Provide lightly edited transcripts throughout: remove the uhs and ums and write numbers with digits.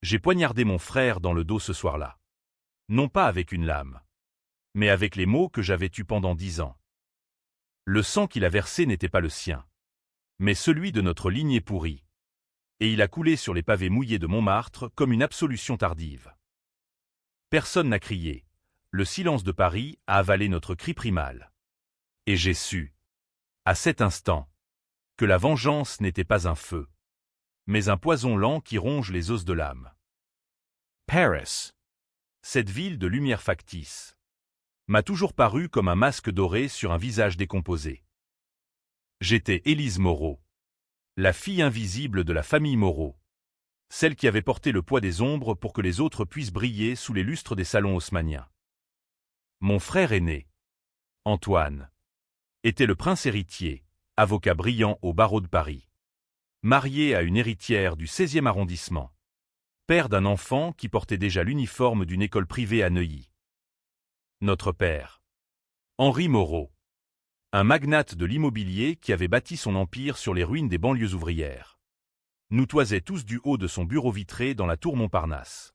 J'ai poignardé mon frère dans le dos ce soir-là. Non pas avec une lame, mais avec les mots que j'avais eus pendant 10 ans. Le sang qu'il a versé n'était pas le sien, mais celui de notre lignée pourrie. Et il a coulé sur les pavés mouillés de Montmartre comme une absolution tardive. Personne n'a crié. Le silence de Paris a avalé notre cri primal. Et j'ai su, à cet instant, que la vengeance n'était pas un feu, mais un poison lent qui ronge les os de l'âme. Paris, cette ville de lumière factice, m'a toujours paru comme un masque doré sur un visage décomposé. J'étais Élise Moreau, la fille invisible de la famille Moreau, celle qui avait porté le poids des ombres pour que les autres puissent briller sous les lustres des salons haussmanniens. Mon frère aîné, Antoine, était le prince héritier, avocat brillant au barreau de Paris, marié à une héritière du 16e arrondissement, père d'un enfant qui portait déjà l'uniforme d'une école privée à Neuilly. Notre père, Henri Moreau, un magnate de l'immobilier qui avait bâti son empire sur les ruines des banlieues ouvrières, nous toisait tous du haut de son bureau vitré dans la tour Montparnasse.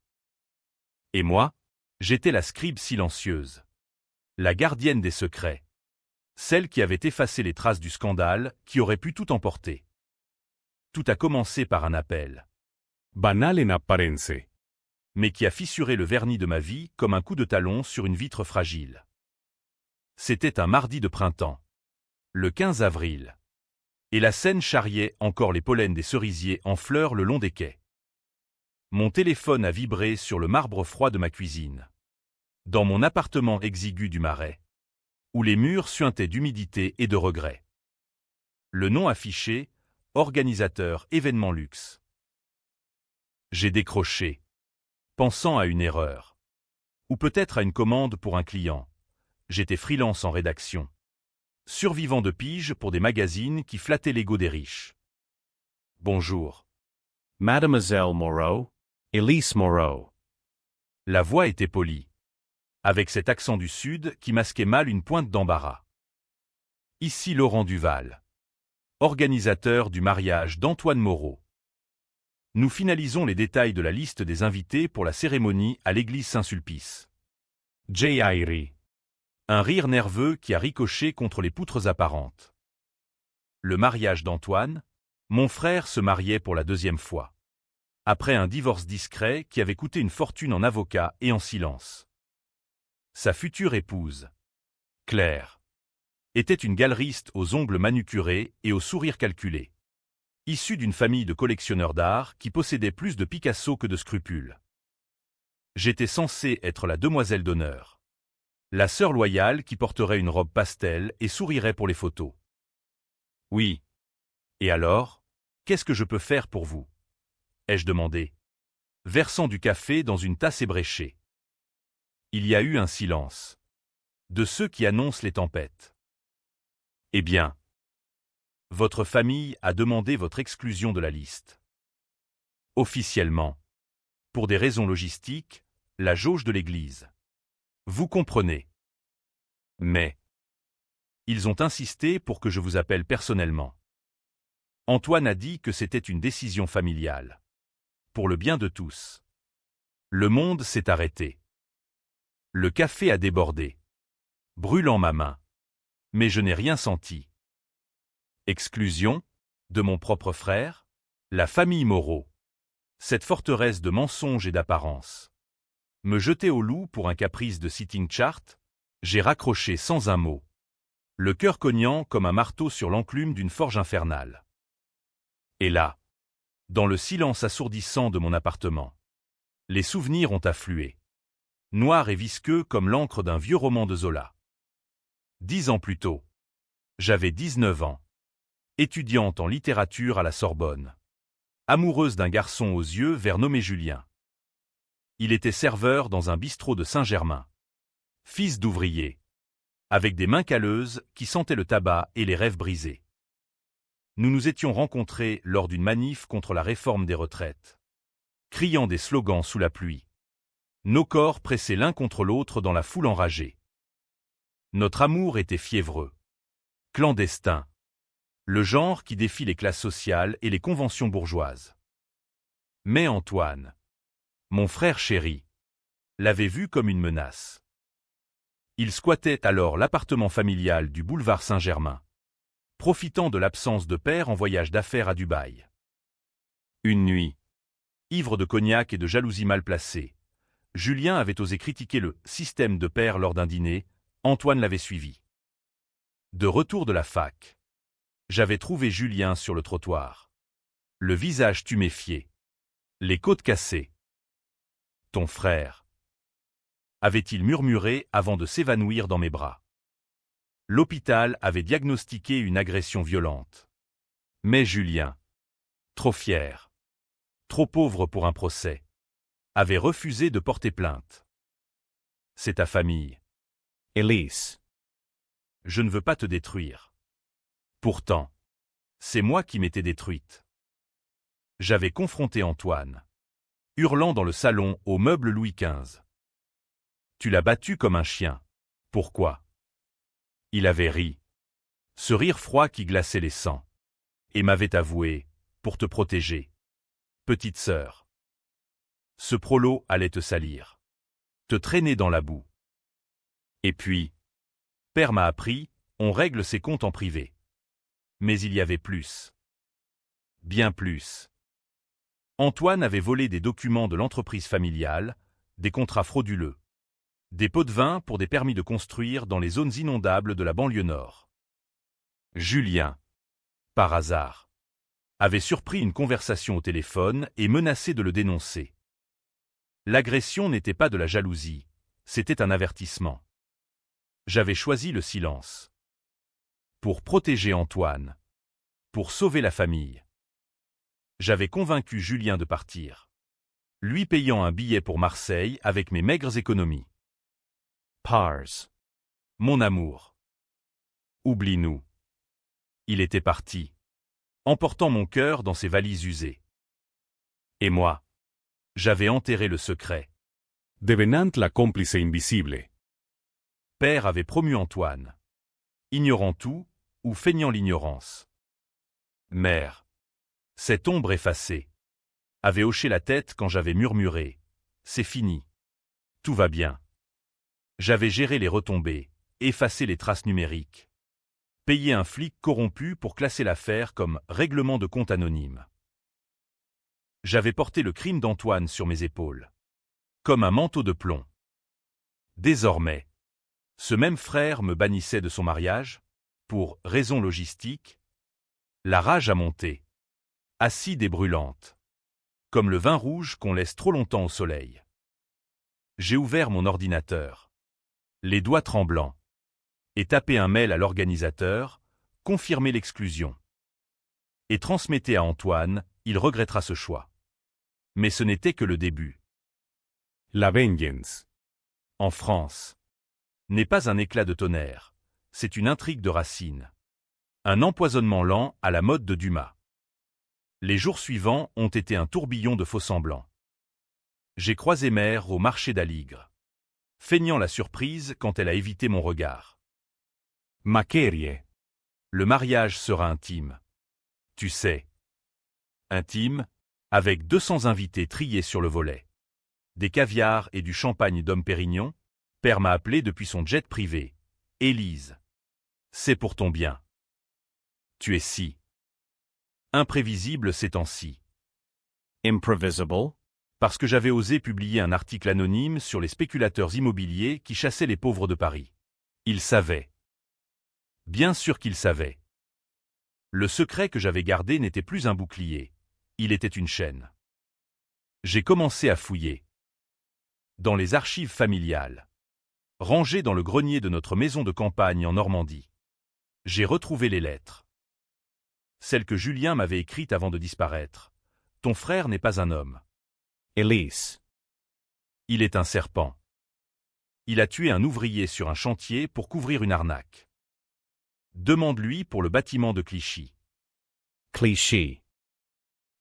Et moi, j'étais la scribe silencieuse, la gardienne des secrets, celle qui avait effacé les traces du scandale qui aurait pu tout emporter. Tout a commencé par un appel, banal en apparence, mais qui a fissuré le vernis de ma vie comme un coup de talon sur une vitre fragile. C'était un mardi de printemps, le 15 avril, et la Seine charriait encore les pollens des cerisiers en fleurs le long des quais. Mon téléphone a vibré sur le marbre froid de ma cuisine, dans mon appartement exigu du Marais, où les murs suintaient d'humidité et de regret. Le nom affiché, organisateur événement luxe. J'ai décroché, pensant à une erreur, ou peut-être à une commande pour un client. J'étais freelance en rédaction, survivant de pige pour des magazines qui flattaient l'ego des riches. Bonjour. Mademoiselle Moreau, Élise Moreau. La voix était polie, avec cet accent du Sud qui masquait mal une pointe d'embarras. Ici Laurent Duval, organisateur du mariage d'Antoine Moreau. Nous finalisons les détails de la liste des invités pour la cérémonie à l'église Saint-Sulpice. J.I.R. Un rire nerveux qui a ricoché contre les poutres apparentes. Le mariage d'Antoine, mon frère se mariait pour la 2e fois. Après un divorce discret qui avait coûté une fortune en avocat et en silence. Sa future épouse, Claire, était une galeriste aux ongles manucurés et au sourire calculé, issue d'une famille de collectionneurs d'art qui possédait plus de Picasso que de scrupules. J'étais censé être la demoiselle d'honneur, la sœur loyale qui porterait une robe pastel et sourirait pour les photos. Oui. Et alors, qu'est-ce que je peux faire pour vous ? Ai-je demandé, versant du café dans une tasse ébréchée. Il y a eu un silence, de ceux qui annoncent les tempêtes. Eh bien, votre famille a demandé votre exclusion de la liste. Officiellement, pour des raisons logistiques, la jauge de l'église. Vous comprenez. Mais ils ont insisté pour que je vous appelle personnellement. Antoine a dit que c'était une décision familiale. Pour le bien de tous. Le monde s'est arrêté. Le café a débordé, brûlant ma main. Mais je n'ai rien senti. Exclusion, de mon propre frère, la famille Moreau. Cette forteresse de mensonges et d'apparence. Me jeter au loup pour un caprice de sitting chart, j'ai raccroché sans un mot. Le cœur cognant comme un marteau sur l'enclume d'une forge infernale. Et là, dans le silence assourdissant de mon appartement, les souvenirs ont afflué. Noirs et visqueux comme l'encre d'un vieux roman de Zola. 10 ans plus tôt, j'avais 19 ans, étudiante en littérature à la Sorbonne, amoureuse d'un garçon aux yeux vert nommé Julien. Il était serveur dans un bistrot de Saint-Germain, fils d'ouvrier, avec des mains calleuses qui sentaient le tabac et les rêves brisés. Nous nous étions rencontrés lors d'une manif contre la réforme des retraites, criant des slogans sous la pluie. Nos corps pressés l'un contre l'autre dans la foule enragée. Notre amour était fiévreux, clandestin, le genre qui défie les classes sociales et les conventions bourgeoises. Mais Antoine, Mon frère chéri l'avait vu comme une menace. Il squattait alors l'appartement familial du boulevard Saint-Germain, profitant de l'absence de père en voyage d'affaires à Dubaï. Une nuit, ivre de cognac et de jalousie mal placée, Julien avait osé critiquer le système de père lors d'un dîner. Antoine l'avait suivi. De retour de la fac, j'avais trouvé Julien sur le trottoir. Le visage tuméfié, les côtes cassées. « Ton frère » avait-il murmuré avant de s'évanouir dans mes bras. L'hôpital avait diagnostiqué une agression violente. Mais Julien, trop fier, trop pauvre pour un procès, avait refusé de porter plainte. C'est ta famille. Elise. Je ne veux pas te détruire. Pourtant, c'est moi qui m'étais détruite. J'avais confronté Antoine, hurlant dans le salon aux meubles Louis XV. Tu l'as battu comme un chien. Pourquoi? Il avait ri. Ce rire froid qui glaçait les sangs. Et m'avait avoué, pour te protéger. Petite sœur. Ce prolo allait te salir. Te traîner dans la boue. Et puis, père m'a appris, on règle ses comptes en privé. Mais il y avait plus. Bien plus. Antoine avait volé des documents de l'entreprise familiale, des contrats frauduleux. Des pots de vin pour des permis de construire dans les zones inondables de la banlieue nord. Julien, par hasard, avait surpris une conversation au téléphone et menacé de le dénoncer. L'agression n'était pas de la jalousie, c'était un avertissement. J'avais choisi le silence. Pour protéger Antoine. Pour sauver la famille. J'avais convaincu Julien de partir. Lui payant un billet pour Marseille avec mes maigres économies. Pars. Mon amour. Oublie-nous. Il était parti, emportant mon cœur dans ses valises usées. Et moi, j'avais enterré le secret. Devenant la cómplice invisible. Père avait promu Antoine. Ignorant tout, ou feignant l'ignorance. Mère, cette ombre effacée, avait hoché la tête quand j'avais murmuré. C'est fini. Tout va bien. J'avais géré les retombées, effacé les traces numériques. Payé un flic corrompu pour classer l'affaire comme règlement de compte anonyme. J'avais porté le crime d'Antoine sur mes épaules. Comme un manteau de plomb. Désormais, ce même frère me bannissait de son mariage, pour raisons logistiques. La rage a monté. Acide et brûlante. Comme le vin rouge qu'on laisse trop longtemps au soleil. J'ai ouvert mon ordinateur. Les doigts tremblants. Et tapé un mail à l'organisateur, confirmer l'exclusion. Et transmettez à Antoine, il regrettera ce choix. Mais ce n'était que le début. La vengeance. En France. N'est pas un éclat de tonnerre, c'est une intrigue de Racine. Un empoisonnement lent à la mode de Dumas. Les jours suivants ont été un tourbillon de faux-semblants. J'ai croisé Mère au marché d'Aligre, feignant la surprise quand elle a évité mon regard. Maquerie. Le mariage sera intime. Tu sais. Intime, avec 200 invités triés sur le volet. Des caviars et du champagne Dom Pérignon. Père m'a appelé depuis son jet privé. Élise. C'est pour ton bien. Tu es si imprévisible ces temps-ci. Imprevisible. Parce que j'avais osé publier un article anonyme sur les spéculateurs immobiliers qui chassaient les pauvres de Paris. Ils savaient. Bien sûr qu'ils savaient. Le secret que j'avais gardé n'était plus un bouclier. Il était une chaîne. J'ai commencé à fouiller. Dans les archives familiales. Rangées dans le grenier de notre maison de campagne en Normandie. J'ai retrouvé les lettres. Celles que Julien m'avait écrites avant de disparaître. Ton frère n'est pas un homme. Elise. Il est un serpent. Il a tué un ouvrier sur un chantier pour couvrir une arnaque. Demande-lui pour le bâtiment de Clichy. Cliché.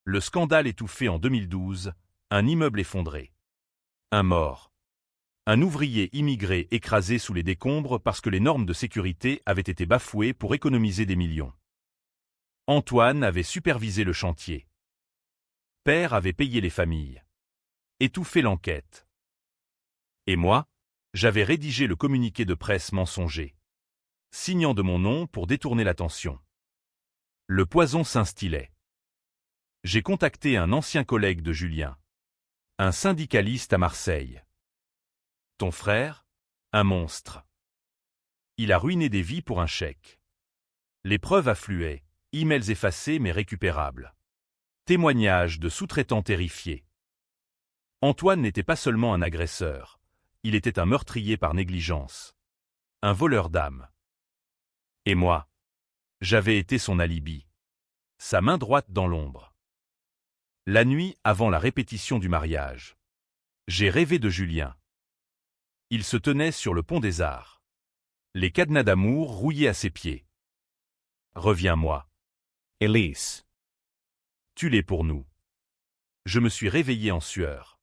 Le scandale étouffé en 2012, un immeuble effondré. Un mort. Un ouvrier immigré écrasé sous les décombres parce que les normes de sécurité avaient été bafouées pour économiser des millions. Antoine avait supervisé le chantier. Père avait payé les familles. étouffer l'enquête. Et moi, j'avais rédigé le communiqué de presse mensonger, signant de mon nom pour détourner l'attention. Le poison s'instillait. J'ai contacté un ancien collègue de Julien, un syndicaliste à Marseille. Ton frère, un monstre. Il a ruiné des vies pour un chèque. Les preuves affluaient, emails effacés mais récupérables. Témoignages de sous-traitants terrifiés. Antoine n'était pas seulement un agresseur, il était un meurtrier par négligence. Un voleur d'âme. Et moi, j'avais été son alibi. Sa main droite dans l'ombre. La nuit avant la répétition du mariage, j'ai rêvé de Julien. Il se tenait sur le pont des Arts. Les cadenas d'amour rouillaient à ses pieds. Reviens-moi. Elise. Tu l'es pour nous. Je me suis réveillé en sueur.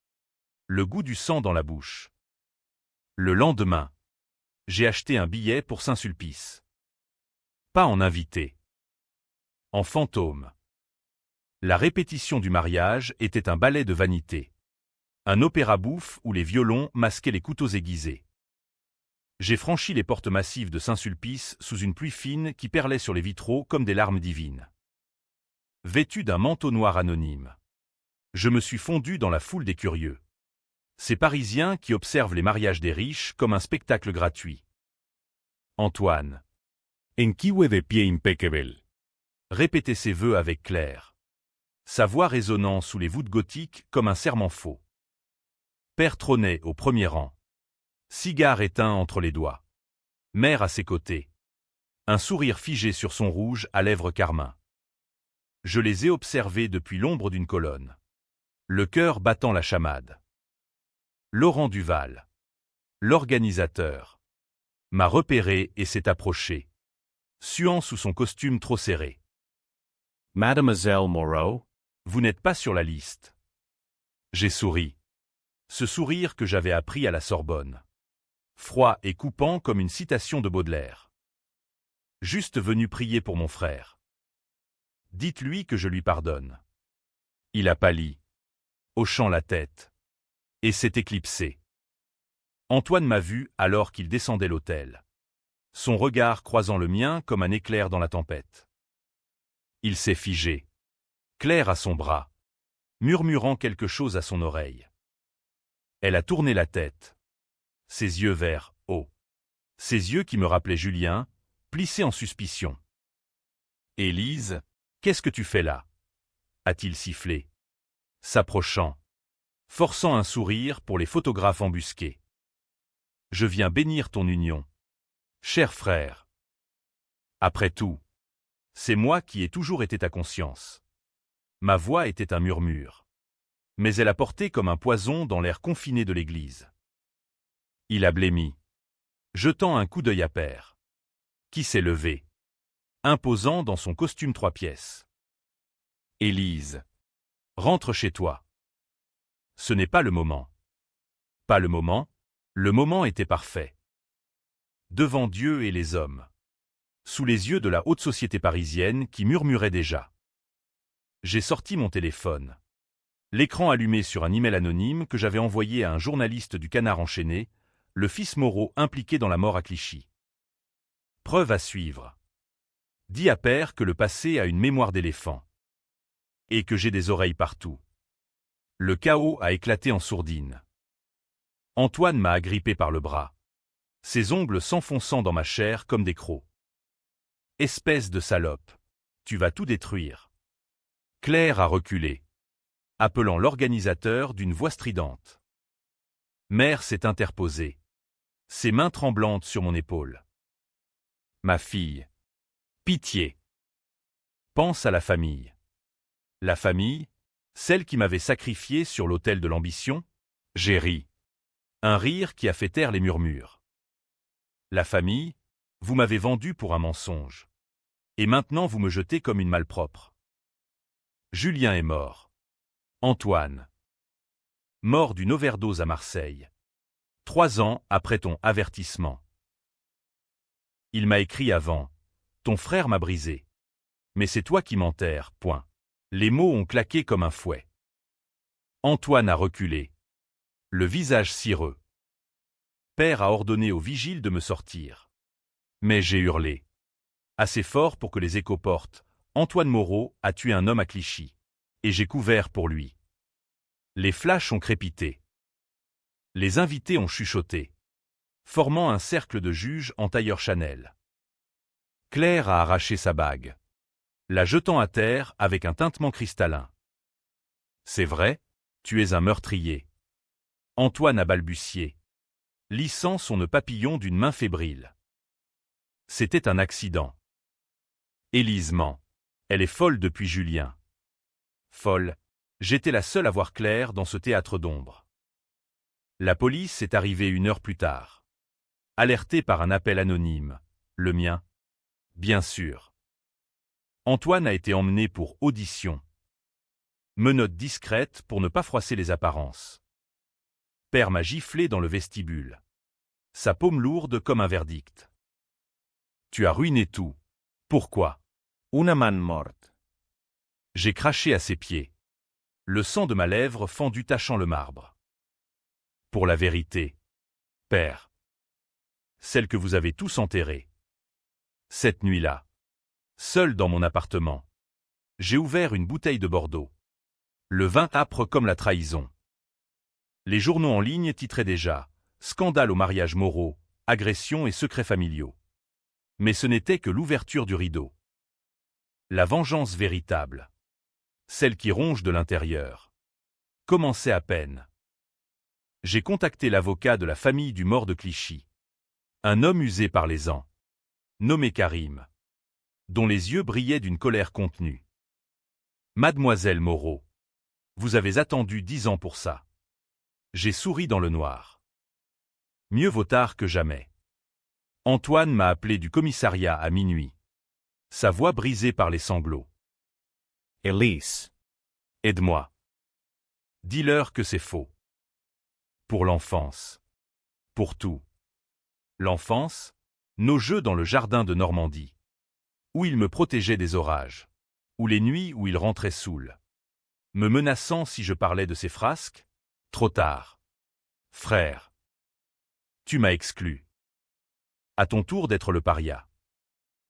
Le goût du sang dans la bouche. Le lendemain, j'ai acheté un billet pour Saint-Sulpice. Pas en invité. En fantôme. La répétition du mariage était un ballet de vanité. Un opéra bouffe où les violons masquaient les couteaux aiguisés. J'ai franchi les portes massives de Saint-Sulpice sous une pluie fine qui perlait sur les vitraux comme des larmes divines. Vêtu d'un manteau noir anonyme, je me suis fondu dans la foule des curieux. Ces Parisiens qui observent les mariages des riches comme un spectacle gratuit. Antoine. Enquive de pied impeccable. Répétait ses vœux avec Claire. Sa voix résonnant sous les voûtes gothiques comme un serment faux. Père trônait au premier rang. Cigare éteint entre les doigts. Mère à ses côtés. Un sourire figé sur son rouge à lèvres carmin. Je les ai observés depuis l'ombre d'une colonne. Le cœur battant la chamade. Laurent Duval, l'organisateur, m'a repéré et s'est approché, suant sous son costume trop serré. Mademoiselle Moreau, vous n'êtes pas sur la liste. J'ai souri. Ce sourire que j'avais appris à la Sorbonne. Froid et coupant comme une citation de Baudelaire. Juste venu prier pour mon frère. Dites-lui que je lui pardonne. Il a pâli, hochant la tête, et s'est éclipsé. Antoine m'a vu alors qu'il descendait l'autel, son regard croisant le mien comme un éclair dans la tempête. Il s'est figé, Claire à son bras, murmurant quelque chose à son oreille. Elle a tourné la tête, ses yeux verts hauts, ses yeux qui me rappelaient Julien, plissés en suspicion. « Élise, qu'est-ce que tu fais là » a-t-il sifflé, s'approchant, forçant un sourire pour les photographes embusqués. « Je viens bénir ton union, cher frère. Après tout, c'est moi qui ai toujours été ta conscience. » Ma voix était un murmure, mais elle a porté comme un poison dans l'air confiné de l'église. Il a blêmi, jetant un coup d'œil à Père, qui s'est levé, imposant dans son costume 3 pièces. « Élise, rentre chez toi. Ce n'est pas le moment. » Pas le moment était parfait. Devant Dieu et les hommes, sous les yeux de la haute société parisienne qui murmurait déjà. J'ai sorti mon téléphone. L'écran allumé sur un email anonyme que j'avais envoyé à un journaliste du Canard enchaîné, le fils Moreau impliqué dans la mort à Clichy. Preuve à suivre. Dis à Père que le passé a une mémoire d'éléphant. Et que j'ai des oreilles partout. Le chaos a éclaté en sourdine. Antoine m'a agrippé par le bras, ses ongles s'enfonçant dans ma chair comme des crocs. Espèce de salope, tu vas tout détruire. Claire a reculé, appelant l'organisateur d'une voix stridente. Mère s'est interposée, ses mains tremblantes sur mon épaule. Ma fille, pitié. Pense à la famille. La famille, celle qui m'avait sacrifié sur l'autel de l'ambition, j'ai ri. Un rire qui a fait taire les murmures. La famille, vous m'avez vendu pour un mensonge. Et maintenant vous me jetez comme une malpropre. Julien est mort. Antoine. Mort d'une overdose à Marseille. 3 ans après ton avertissement. Il m'a écrit avant. Ton frère m'a brisé. Mais c'est toi qui m'enterres, point. Les mots ont claqué comme un fouet. Antoine a reculé, le visage cireux. Père a ordonné au vigile de me sortir. Mais j'ai hurlé. Assez fort pour que les échos portent. Antoine Moreau a tué un homme à Clichy. Et j'ai couvert pour lui. Les flashs ont crépité. Les invités ont chuchoté, formant un cercle de juges en tailleur Chanel. Claire a arraché sa bague, la jetant à terre avec un tintement cristallin. C'est vrai, tu es un meurtrier. Antoine a balbutié, lissant son nœud papillon d'une main fébrile. C'était un accident. Élise ment. Elle est folle depuis Julien. Folle, j'étais la seule à voir Claire dans ce théâtre d'ombre. La police est arrivée 1 heure plus tard. Alertée par un appel anonyme. Le mien? Bien sûr. Antoine a été emmené pour audition. Menottes discrètes pour ne pas froisser les apparences. Père m'a giflé dans le vestibule. Sa paume lourde comme un verdict. Tu as ruiné tout. Pourquoi? Una man morte. J'ai craché à ses pieds. Le sang de ma lèvre fendu tachant le marbre. Pour la vérité. Père. Celle que vous avez tous enterrée. Cette nuit-là. Seul dans mon appartement. J'ai ouvert une bouteille de Bordeaux. Le vin âpre comme la trahison. Les journaux en ligne titraient déjà « Scandale au mariage Moreau, agressions et secrets familiaux ». Mais ce n'était que l'ouverture du rideau. La vengeance véritable. Celle qui ronge de l'intérieur. Commençait à peine. J'ai contacté l'avocat de la famille du mort de Clichy. Un homme usé par les ans. Nommé Karim. Dont les yeux brillaient d'une colère contenue. Mademoiselle Moreau. Vous avez attendu 10 ans pour ça. J'ai souri dans le noir. Mieux vaut tard que jamais. Antoine m'a appelé du commissariat à minuit. Sa voix brisée par les sanglots. Elise. Aide-moi. Dis-leur que c'est faux. Pour l'enfance. Pour tout. L'enfance, nos jeux dans le jardin de Normandie. Où il me protégeait des orages. Ou les nuits où il rentrait saoul. Me menaçant si je parlais de ses frasques. Trop tard. Frère. Tu m'as exclu. À ton tour d'être le paria.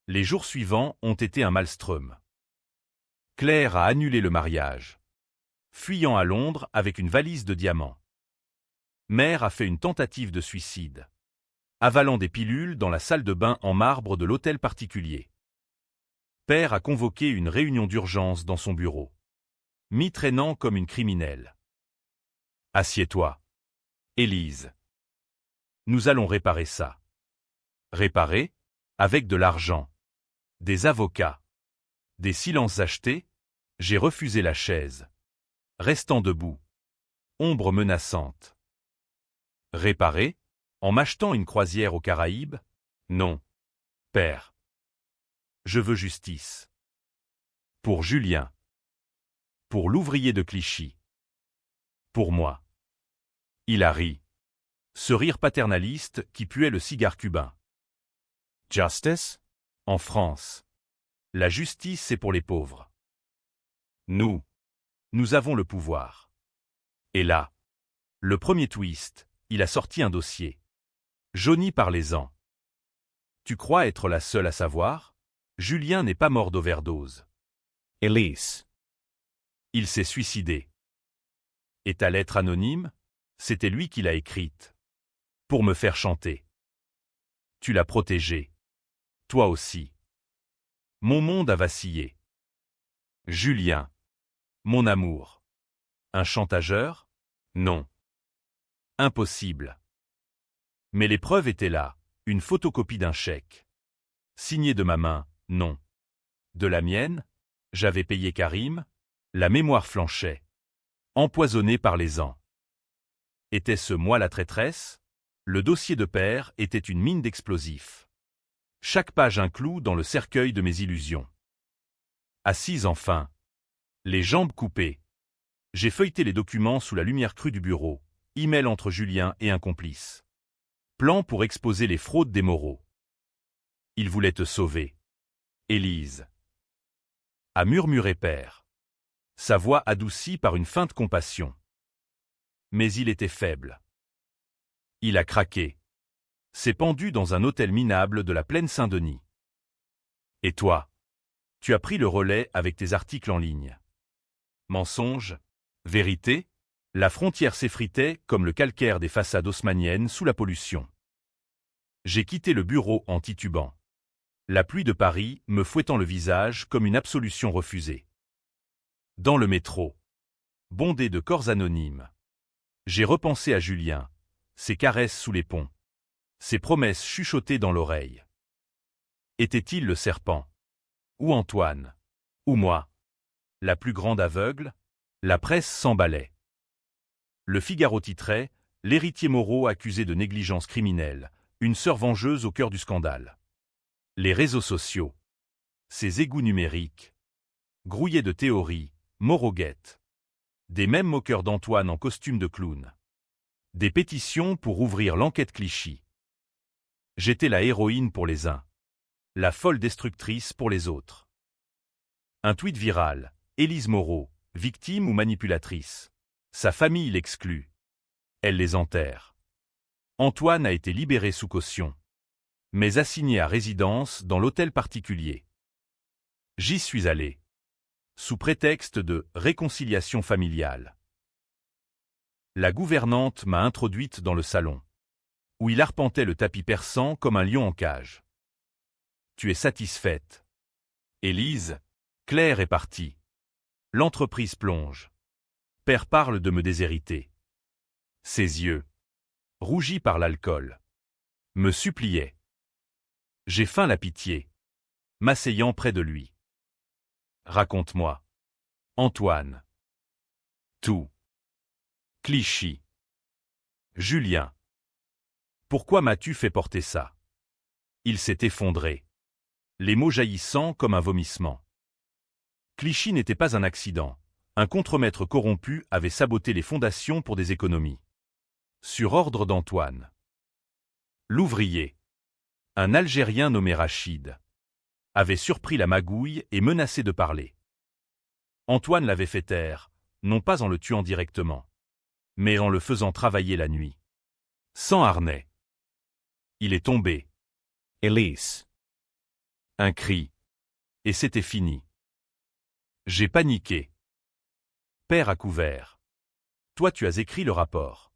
Les jours suivants ont été un maelstrom. Claire a annulé le mariage. Fuyant à Londres avec une valise de diamants. Mère a fait une tentative de suicide. Avalant des pilules dans la salle de bain en marbre de l'hôtel particulier. Père a convoqué une réunion d'urgence dans son bureau. M'y-traînant comme une criminelle. Assieds-toi. Élise. Nous allons réparer ça. Réparer? Avec de l'argent. Des avocats. Des silences achetés? J'ai refusé la chaise. Restant debout. Ombre menaçante. Réparer? En m'achetant une croisière aux Caraïbes? Non. Père. Je veux justice. Pour Julien. Pour l'ouvrier de Clichy. Pour moi. Il a ri. Ce rire paternaliste qui puait le cigare cubain. Justice? En France. La justice c'est pour les pauvres. Nous avons le pouvoir. Et là, le premier twist, il a sorti un dossier. Jauni par les ans. Tu crois être la seule à savoir? Julien n'est pas mort d'overdose. Elise. Il s'est suicidé. Et ta lettre anonyme? C'était lui qui l'a écrite. Pour me faire chanter. Tu l'as protégé. Toi aussi. Mon monde a vacillé. Julien. Mon amour. Un chantageur? Non. Impossible. Mais les preuves étaient là, une photocopie d'un chèque. Signé de ma main, non. De la mienne? J'avais payé Karim? La mémoire flanchait. Empoisonnée par les ans. Était-ce moi la traîtresse? Le dossier de père était une mine d'explosifs. Chaque page un clou dans le cercueil de mes illusions. Assise enfin. Les jambes coupées. J'ai feuilleté les documents sous la lumière crue du bureau. Email entre Julien et un complice. Plan pour exposer les fraudes des Moreau. Il voulait te sauver. Élise. A murmuré père. Sa voix adoucie par une feinte compassion. Mais il était faible. Il a craqué. S'est pendu dans un hôtel minable de la plaine Saint-Denis. Et toi? Tu as pris le relais avec tes articles en ligne. Mensonge? Vérité? La frontière s'effritait comme le calcaire des façades haussmanniennes sous la pollution. J'ai quitté le bureau en titubant. La pluie de Paris me fouettant le visage comme une absolution refusée. Dans le métro, bondé de corps anonymes, j'ai repensé à Julien, ses caresses sous les ponts, ses promesses chuchotées dans l'oreille. Était-il le serpent? Ou Antoine? Ou moi? La plus grande aveugle? La presse s'emballait. Le Figaro titrait « L'héritier Moreau accusé de négligence criminelle, une sœur vengeuse au cœur du scandale ». Les réseaux sociaux, ces égouts numériques, grouillés de théories, mots-roguettes, des mêmes moqueurs d'Antoine en costume de clown, des pétitions pour ouvrir l'enquête Clichy. J'étais la héroïne pour les uns, la folle destructrice pour les autres. Un tweet viral, Élise Moreau, victime ou manipulatrice. Sa famille l'exclut. Elle les enterre. Antoine a été libéré sous caution, mais assigné à résidence dans l'hôtel particulier. J'y suis allé, sous prétexte de réconciliation familiale. La gouvernante m'a introduite dans le salon, où il arpentait le tapis persan comme un lion en cage. Tu es satisfaite? Élise, Claire est partie. L'entreprise plonge. Père parle de me déshériter. Ses yeux, rougis par l'alcool, me suppliaient. J'ai feint la pitié, m'asseyant près de lui. Raconte-moi. Antoine. Tout. Clichy. Julien. Pourquoi m'as-tu fait porter ça? Il s'est effondré. Les mots jaillissant comme un vomissement. Clichy n'était pas un accident. Un contremaître corrompu avait saboté les fondations pour des économies. Sur ordre d'Antoine. L'ouvrier, un Algérien nommé Rachid, avait surpris la magouille et menacé de parler. Antoine l'avait fait taire, non pas en le tuant directement, mais en le faisant travailler la nuit. Sans harnais. Il est tombé. Elise. Un cri. Et c'était fini. J'ai paniqué. Père à couvert. Toi tu as écrit le rapport.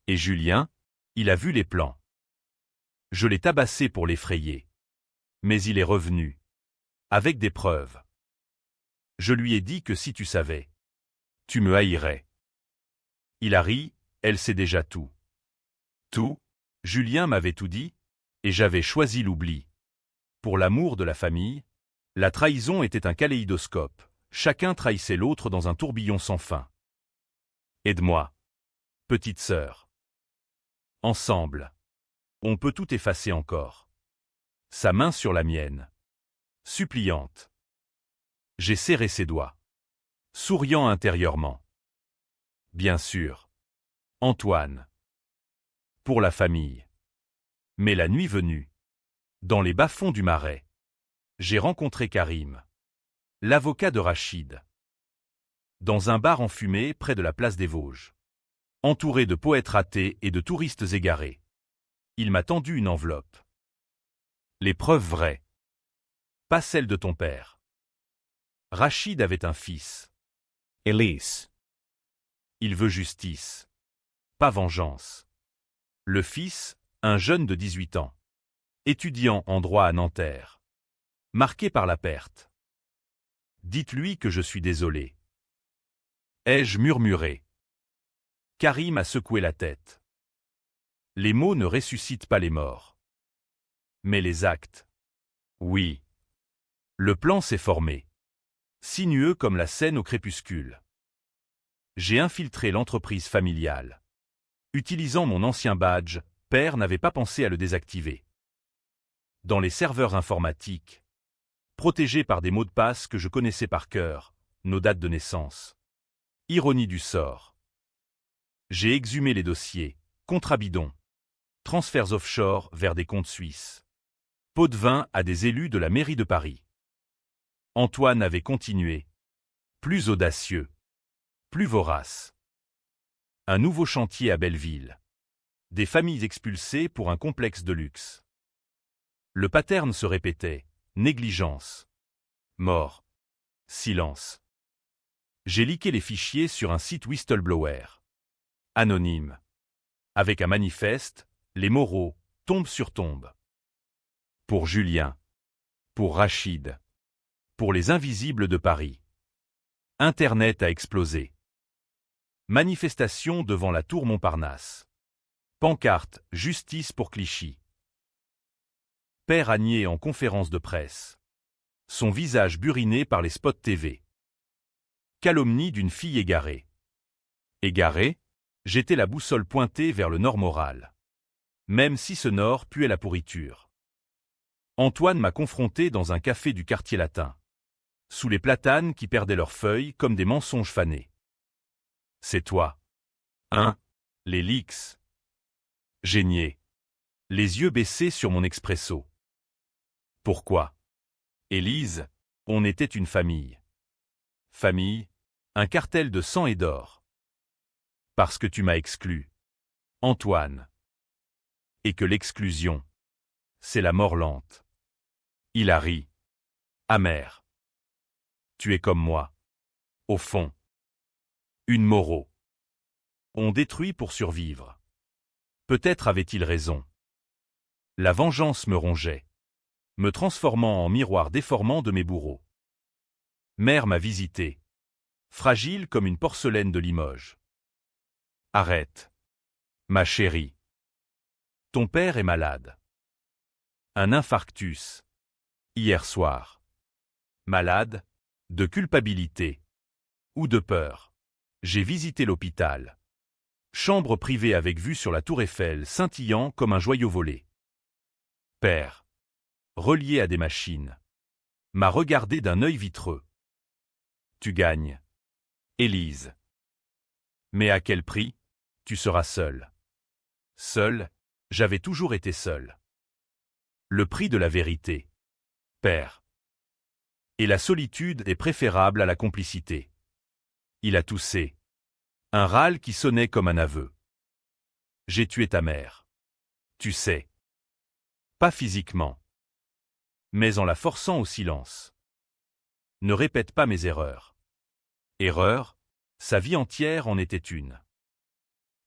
Et Julien, il a vu les plans. Je l'ai tabassé pour l'effrayer. Mais il est revenu. Avec des preuves. Je lui ai dit que si tu savais, tu me haïrais. Il a ri, elle sait déjà tout. Tout, Julien m'avait tout dit, et j'avais choisi l'oubli. Pour l'amour de la famille, la trahison était un kaléidoscope. Chacun trahissait l'autre dans un tourbillon sans fin. Aide-moi, petite sœur. Ensemble, on peut tout effacer encore. Sa main sur la mienne. Suppliante. J'ai serré ses doigts. Souriant intérieurement. Bien sûr. Antoine. Pour la famille. Mais la nuit venue, dans les bas-fonds du Marais, j'ai rencontré Karim, l'avocat de Rachid, dans un bar enfumé près de la place des Vosges, entouré de poètes ratés et de touristes égarés. Il m'a tendu une enveloppe. Les preuves vraies. Pas celles de ton père. Rachid avait un fils. Elise. Il veut justice. Pas vengeance. Le fils, un jeune de 18 ans. Étudiant en droit à Nanterre. Marqué par la perte. Dites-lui que je suis désolé. Ai-je murmuré? Karim a secoué la tête. Les mots ne ressuscitent pas les morts. Mais les actes. Oui. Le plan s'est formé. Sinueux comme la Seine au crépuscule. J'ai infiltré l'entreprise familiale. Utilisant mon ancien badge, père n'avait pas pensé à le désactiver. Dans les serveurs informatiques, protégés par des mots de passe que je connaissais par cœur, nos dates de naissance. Ironie du sort. J'ai exhumé les dossiers, contrats bidons, transferts offshore vers des comptes suisses. Pots de vin à des élus de la mairie de Paris. Antoine avait continué. Plus audacieux. Plus vorace. Un nouveau chantier à Belleville. Des familles expulsées pour un complexe de luxe. Le pattern se répétait. Négligence. Mort. Silence. J'ai leaké les fichiers sur un site whistleblower. Anonyme. Avec un manifeste, les Moreau, tombe sur tombe. Pour Julien. Pour Rachid. Pour les invisibles de Paris. Internet a explosé. Manifestation devant la tour Montparnasse. Pancarte, justice pour Clichy. Père Agnier en conférence de presse. Son visage buriné par les spots TV. Calomnie d'une fille égarée. Égarée, j'étais la boussole pointée vers le nord moral. Même si ce nord puait la pourriture. Antoine m'a confronté dans un café du quartier latin. Sous les platanes qui perdaient leurs feuilles comme des mensonges fanés. C'est toi. Hein? Les leaks. J'ai nié. Les yeux baissés sur mon expresso. Pourquoi? Élise, on était une famille. Famille, un cartel de sang et d'or. Parce que tu m'as exclu. Antoine. Et que l'exclusion, c'est la mort lente. Il a ri. Amer. Tu es comme moi. Au fond. Une Moreau. On détruit pour survivre. Peut-être avait-il raison. La vengeance me rongeait, me transformant en miroir déformant de mes bourreaux. Mère m'a visité, fragile comme une porcelaine de Limoges. Arrête. Ma chérie. Ton père est malade. Un infarctus. Hier soir. Malade, de culpabilité. Ou de peur. J'ai visité l'hôpital. Chambre privée avec vue sur la tour Eiffel scintillant comme un joyau volé. Père. Relié à des machines. M'a regardé d'un œil vitreux. Tu gagnes. Élise. Mais à quel prix? Tu seras seul. Seul, j'avais toujours été seul. Le prix de la vérité. Père. Et la solitude est préférable à la complicité. Il a toussé. Un râle qui sonnait comme un aveu. J'ai tué ta mère. Tu sais. Pas physiquement. Mais en la forçant au silence. Ne répète pas mes erreurs. Erreur, sa vie entière en était une.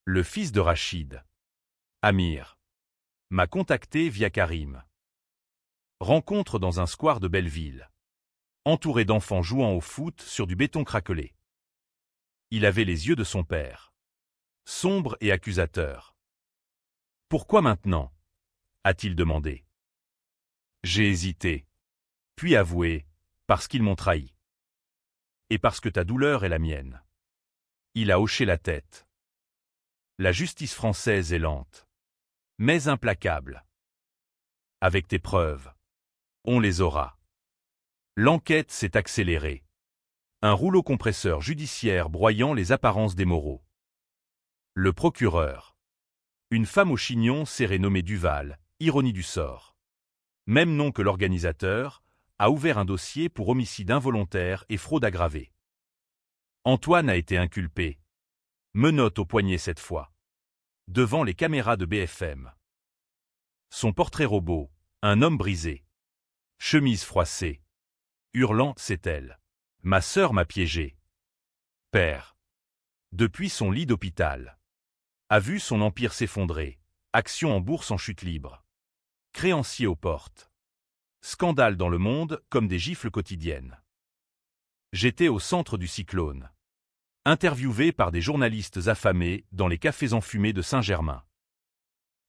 Le fils de Rachid, Amir, m'a contacté via Karim. Rencontre dans un square de Belleville. Entouré d'enfants jouant au foot sur du béton craquelé. Il avait les yeux de son père. Sombre et accusateur. Pourquoi maintenant? A-t-il demandé. J'ai hésité. Puis avoué, parce qu'ils m'ont trahi. Et parce que ta douleur est la mienne. Il a hoché la tête. La justice française est lente. Mais implacable. Avec tes preuves. On les aura. L'enquête s'est accélérée. Un rouleau compresseur judiciaire broyant les apparences des Moreau. Le procureur. Une femme au chignon serré nommée Duval, ironie du sort. Même nom que l'organisateur, a ouvert un dossier pour homicide involontaire et fraude aggravée. Antoine a été inculpé. Menottes au poignet cette fois. Devant les caméras de BFM. Son portrait robot, un homme brisé. Chemise froissée. Hurlant, c'est elle. Ma sœur m'a piégé. Père. Depuis son lit d'hôpital. A vu son empire s'effondrer. Action en bourse en chute libre. Créancier aux portes. Scandale dans le monde comme des gifles quotidiennes. J'étais au centre du cyclone. Interviewé par des journalistes affamés dans les cafés enfumés de Saint-Germain.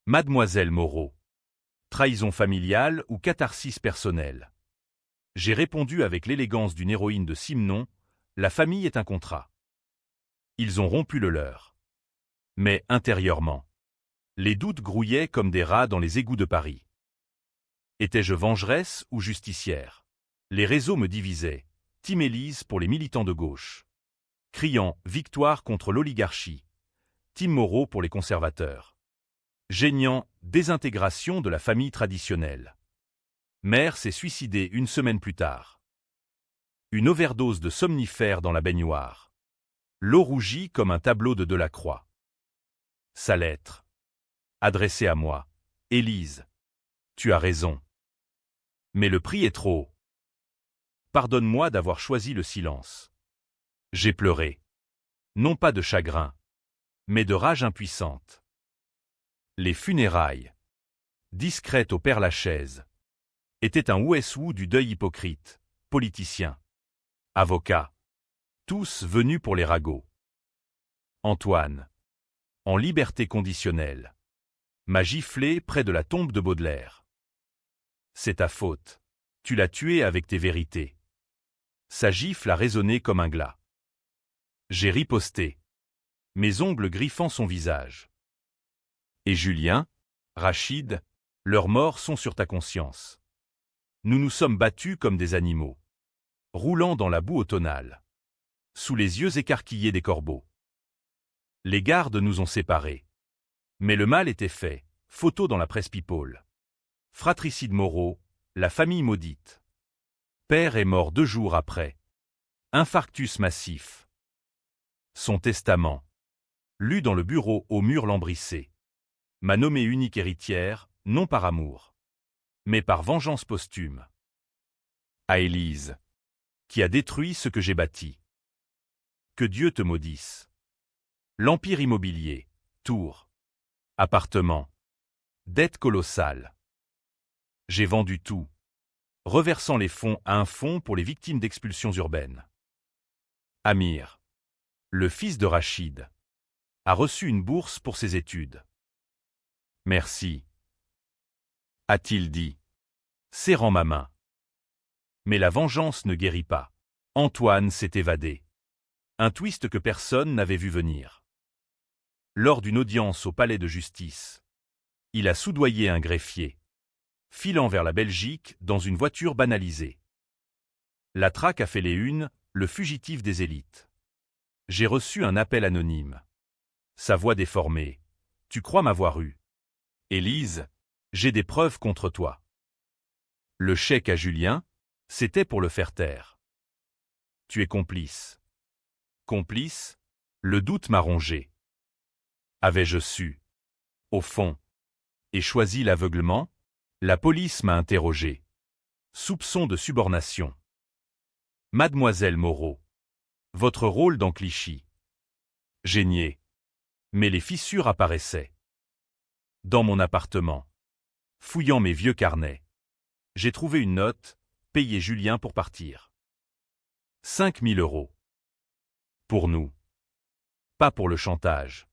Mademoiselle Moreau. Trahison familiale ou catharsis personnelle. J'ai répondu avec l'élégance d'une héroïne de Simon, la famille est un contrat. Ils ont rompu le leur. Mais intérieurement. Les doutes grouillaient comme des rats dans les égouts de Paris. Étais-je vengeresse ou justicière? Les réseaux me divisaient. Team Élise pour les militants de gauche. Criant « Victoire contre l'oligarchie ». Team Moreau pour les conservateurs. Geignant « Désintégration de la famille traditionnelle ». Mère s'est suicidée une semaine plus tard. Une overdose de somnifères dans la baignoire. L'eau rougit comme un tableau de Delacroix. Sa lettre. Adressée à moi. Élise. Tu as raison. Mais le prix est trop haut. Pardonne-moi d'avoir choisi le silence. J'ai pleuré. Non pas de chagrin, mais de rage impuissante. Les funérailles, discrètes au Père-Lachaise, étaient un ouest-ou du deuil hypocrite, politicien, avocat, tous venus pour les ragots. Antoine, en liberté conditionnelle, m'a giflé près de la tombe de Baudelaire. C'est ta faute. Tu l'as tué avec tes vérités. Sa gifle a résonné comme un glas. J'ai riposté, mes ongles griffant son visage. Et Julien, Rachid, leurs morts sont sur ta conscience. Nous nous sommes battus comme des animaux, roulant dans la boue automnale, sous les yeux écarquillés des corbeaux. Les gardes nous ont séparés. Mais le mal était fait, photo dans la presse people. Fratricide Moreau, la famille maudite. Père est mort 2 jours après. Infarctus massif. Son testament. Lu dans le bureau au mur lambrissé. M'a nommée unique héritière, non par amour, mais par vengeance posthume. À Élise, qui a détruit ce que j'ai bâti. Que Dieu te maudisse. L'empire immobilier, tours, appartements, dettes colossales. J'ai vendu tout, reversant les fonds à un fonds pour les victimes d'expulsions urbaines. Amir, le fils de Rachid, a reçu une bourse pour ses études. Merci, a-t-il dit, serrant ma main. Mais la vengeance ne guérit pas. Antoine s'est évadé. Un twist que personne n'avait vu venir. Lors d'une audience au palais de justice, il a soudoyé un greffier, filant vers la Belgique dans une voiture banalisée. La traque a fait les unes, le fugitif des élites. J'ai reçu un appel anonyme. Sa voix déformée. Tu crois m'avoir eu. Élise, j'ai des preuves contre toi. Le chèque à Julien, c'était pour le faire taire. Tu es complice. Complice, le doute m'a rongé. Avais-je su, au fond, et choisi l'aveuglement? La police m'a interrogé. Soupçon de subornation. Mademoiselle Moreau, votre rôle dans Clichy. J'ai nié. Mais les fissures apparaissaient. Dans mon appartement, fouillant mes vieux carnets, j'ai trouvé une note, payée Julien pour partir. 5 000 €. Pour nous. Pas pour le chantage,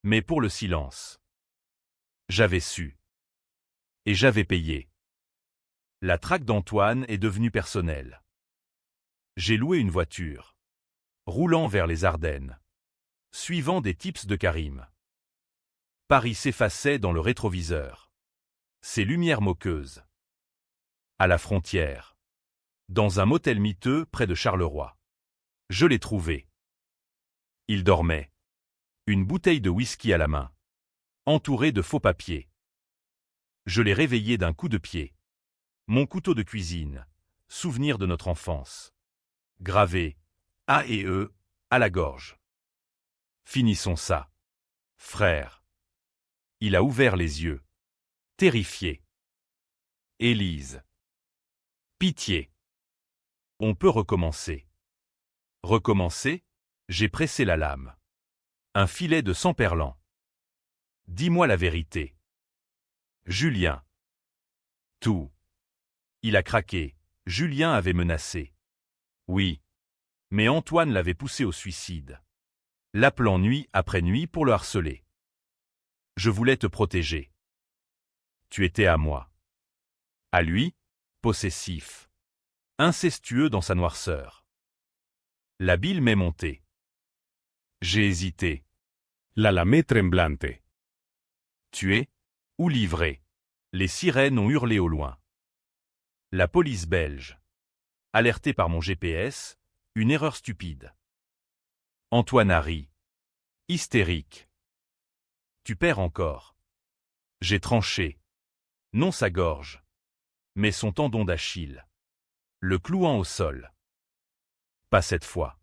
mais pour le silence. J'avais su. Et j'avais payé. La traque d'Antoine est devenue personnelle. J'ai loué une voiture, roulant vers les Ardennes, suivant des tips de Karim. Paris s'effaçait dans le rétroviseur. Ses lumières moqueuses. À la frontière. Dans un motel miteux près de Charleroi. Je l'ai trouvé. Il dormait. Une bouteille de whisky à la main. Entouré de faux papiers. Je l'ai réveillé d'un coup de pied. Mon couteau de cuisine, souvenir de notre enfance. Gravé, A et E, à la gorge. Finissons ça. Frère. Il a ouvert les yeux. Terrifié. Élise. Pitié. On peut recommencer. Recommencer? J'ai pressé la lame. Un filet de sang perlant. Dis-moi la vérité. Julien. Tout. Il a craqué. Julien avait menacé. Oui. Mais Antoine l'avait poussé au suicide. L'appelant nuit après nuit pour le harceler. Je voulais te protéger. Tu étais à moi. À lui, possessif. Incestueux dans sa noirceur. La bile m'est montée. J'ai hésité. La lamé tremblante. Tué ou livré. Les sirènes ont hurlé au loin. La police belge. Alertée par mon GPS, une erreur stupide. Antoine a ri. Hystérique. Tu perds encore. J'ai tranché. Non sa gorge, mais son tendon d'Achille. Le clouant au sol. Pas cette fois.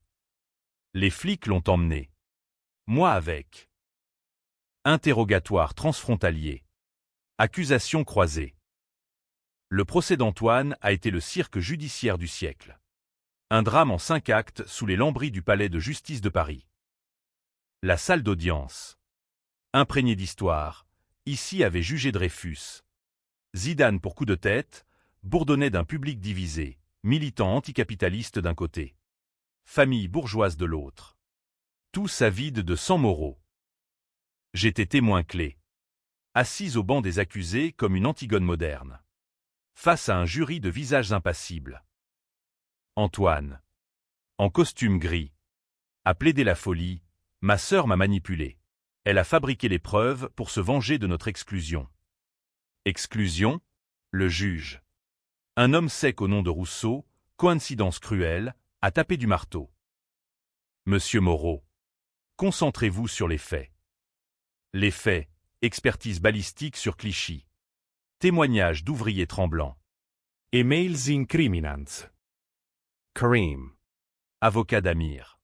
Les flics l'ont emmené. Moi avec. Interrogatoire transfrontalier. Accusations croisées. Le procès d'Antoine a été le cirque judiciaire du siècle. Un drame en 5 actes sous les lambris du palais de justice de Paris. La salle d'audience. Imprégnée d'histoire, ici avait jugé Dreyfus. Zidane pour coup de tête, bourdonnait d'un public divisé, militant anticapitaliste d'un côté, famille bourgeoise de l'autre. Tous avides de sang moraux. J'étais témoin clé. Assise au banc des accusés comme une Antigone moderne. Face à un jury de visages impassibles. Antoine. En costume gris. A plaidé la folie, ma sœur m'a manipulé. Elle a fabriqué les preuves pour se venger de notre exclusion. Exclusion? Le juge. Un homme sec au nom de Rousseau, coïncidence cruelle, a tapé du marteau. Monsieur Moreau. Concentrez-vous sur les faits. Les faits, expertise balistique sur Clichy. Témoignage d'ouvriers tremblants. Emails incriminants. Karim. Avocat d'Amir.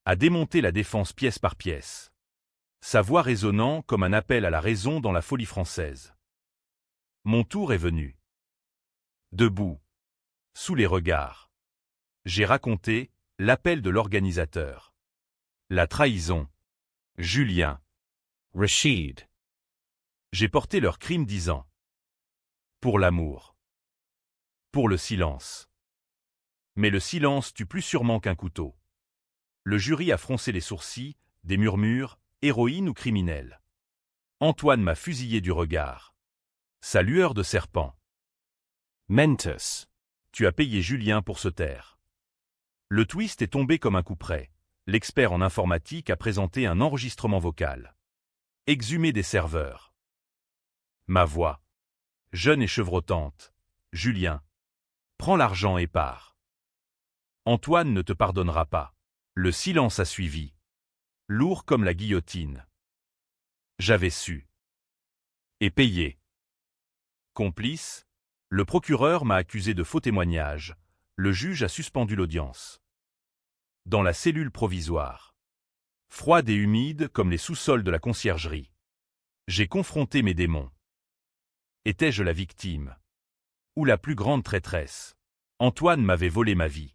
A démonté la défense pièce par pièce. Sa voix résonnant comme un appel à la raison dans la folie française. Mon tour est venu. Debout. Sous les regards. J'ai raconté l'appel de l'organisateur. La trahison. Julien. Rachid. J'ai porté leur crime 10 ans. Pour l'amour. Pour le silence. Mais le silence tue plus sûrement qu'un couteau. Le jury a froncé les sourcils, des murmures, héroïne ou criminel. Antoine m'a fusillé du regard. Sa lueur de serpent. Mentis. Tu as payé Julien pour se taire. Le twist est tombé comme un coup près. L'expert en informatique a présenté un enregistrement vocal. Exhumé des serveurs. Ma voix. Jeune et chevrotante. Julien. Prends l'argent et pars. Antoine ne te pardonnera pas. Le silence a suivi. Lourd comme la guillotine. J'avais su. Et payé. Complice. Le procureur m'a accusé de faux témoignages. Le juge a suspendu l'audience. Dans la cellule provisoire. Froide et humide comme les sous-sols de la conciergerie. J'ai confronté mes démons. Étais-je la victime? Ou la plus grande traîtresse? Antoine m'avait volé ma vie.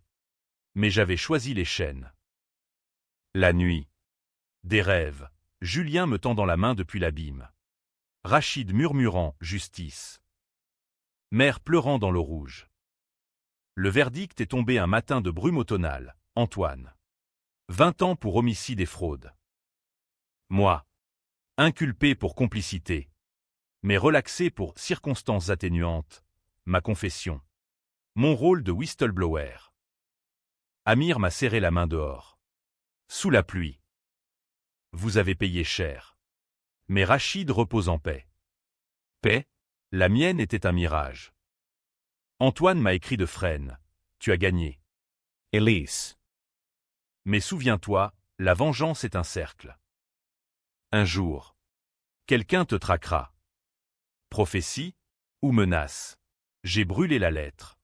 Mais j'avais choisi les chaînes. La nuit. Des rêves. Julien me tendant la main depuis l'abîme. Rachid murmurant « Justice ». Mère pleurant dans l'eau rouge. Le verdict est tombé un matin de brume automnale. Antoine. 20 ans pour homicide et fraude. Moi. Inculpé pour complicité. Mais relaxé pour circonstances atténuantes. Ma confession. Mon rôle de whistleblower. Amir m'a serré la main dehors. Sous la pluie. Vous avez payé cher. Mais Rachid repose en paix. Paix? La mienne était un mirage. Antoine m'a écrit de Fresnes. Tu as gagné. Elise. Mais souviens-toi, la vengeance est un cercle. Un jour. Quelqu'un te traquera. Prophétie? Ou menace? J'ai brûlé la lettre.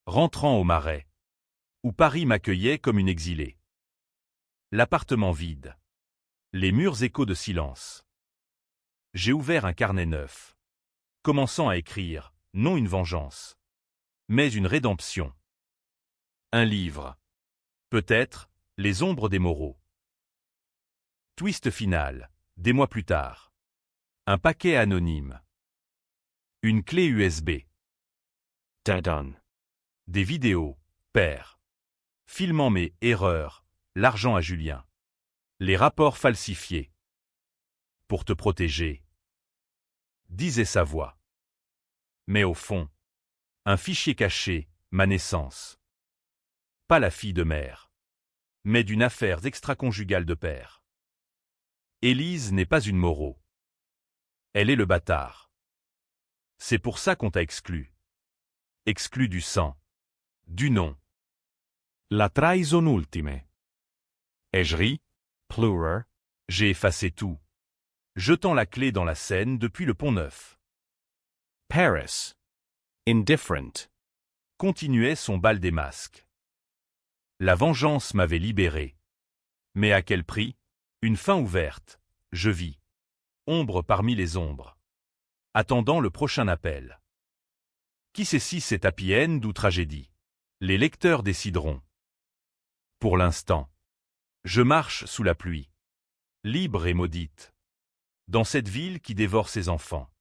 Rentrant au Marais. Où Paris m'accueillait comme une exilée. L'appartement vide. Les murs échos de silence. J'ai ouvert un carnet neuf. Commençant à écrire, non une vengeance, mais une rédemption. Un livre. Peut-être, les ombres des Moreau. Twist final, des mois plus tard. Un paquet anonyme. Une clé USB. Dadon. Des vidéos, père. Filmant mes erreurs, l'argent à Julien. Les rapports falsifiés. Pour te protéger. Disait sa voix. Mais au fond, un fichier caché, ma naissance. Pas la fille de mère, mais d'une affaire extraconjugale de père. Élise n'est pas une Moreau. Elle est le bâtard. C'est pour ça qu'on t'a exclu. Exclu du sang. Du nom. La trahison ultime. Ai-je ri? Plural. J'ai effacé tout. Jetant la clé dans la Seine depuis le Pont-Neuf. Paris. Indifferent. Continuait son bal des masques. La vengeance m'avait libéré. Mais à quel prix? Une fin ouverte. Je vis. Ombre parmi les ombres. Attendant le prochain appel. Qui sait si c'est happy end ou tragédie? Les lecteurs décideront. Pour l'instant. Je marche sous la pluie. Libre et maudite. Dans cette ville qui dévore ses enfants.